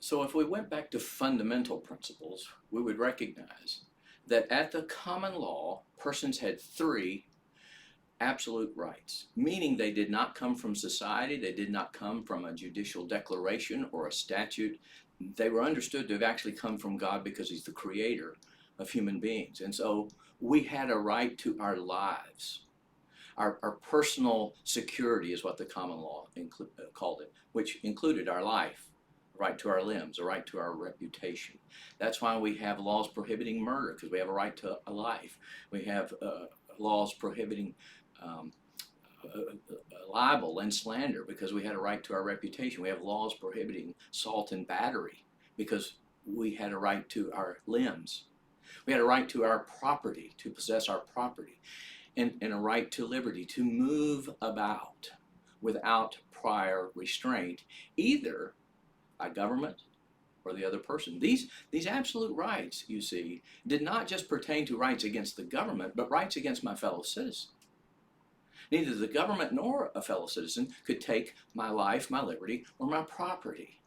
So if we went back to fundamental principles, we would recognize that at the common law, persons had three absolute rights, meaning they did not come from society, they did not come from a judicial declaration or a statute. They were understood to have actually come from God because He's the creator of human beings. And so we had a right to our lives. Our personal security is what the common law called it, which included our life, a right to our limbs, a right to our reputation. That's why we have laws prohibiting murder, because we have a right to a life. We have laws prohibiting um, libel and slander, because we had a right to our reputation. We have laws prohibiting assault and battery, because we had a right to our limbs. We had a right to our property, to possess our property, and a right to liberty, to move about without prior restraint, either by government or the other person. These absolute rights, you see, did not just pertain to rights against the government, but rights against my fellow citizen. Neither the government nor a fellow citizen could take my life, my liberty, or my property.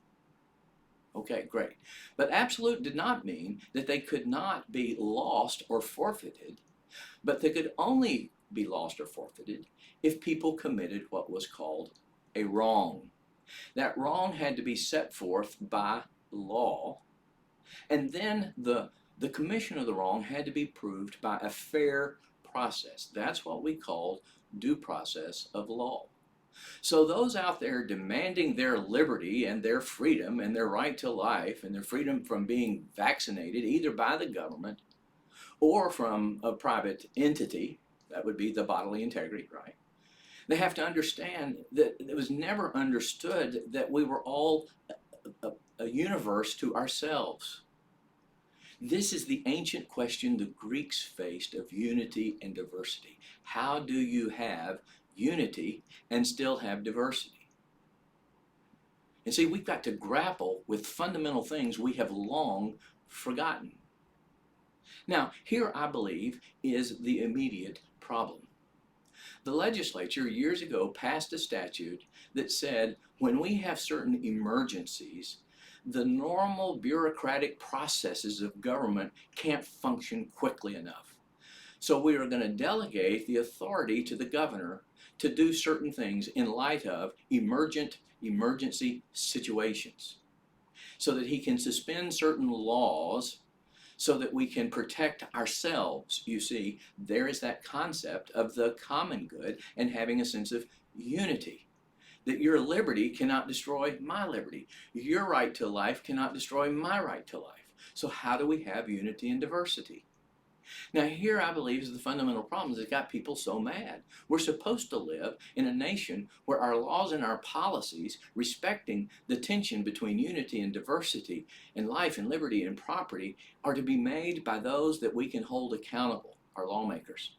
Okay, great. But absolute did not mean that they could not be lost or forfeited, but they could only be lost or forfeited if people committed what was called a wrong. That wrong had to be set forth by law, and then the commission of the wrong had to be proved by a fair process. That's what we call due process of law. So those out there demanding their liberty and their freedom and their right to life and their freedom from being vaccinated either by the government or from a private entity, that would be the bodily integrity, right? They have to understand that it was never understood that we were all a universe to ourselves. This is the ancient question the Greeks faced of unity and diversity. How do you have unity and still have diversity? And see, we've got to grapple with fundamental things we have long forgotten. Now, here I believe is the immediate problem. The legislature years ago passed a statute that said when we have certain emergencies, the normal bureaucratic processes of government can't function quickly enough. So we are going to delegate the authority to the governor to do certain things in light of emergency situations, so that he can suspend certain laws so that we can protect ourselves. You see, there is that concept of the common good and having a sense of unity. That your liberty cannot destroy my liberty. Your right to life cannot destroy my right to life. So how do we have unity and diversity? Now here I believe is the fundamental problem that got people so mad. We're supposed to live in a nation where our laws and our policies respecting the tension between unity and diversity and life and liberty and property are to be made by those that we can hold accountable, our lawmakers.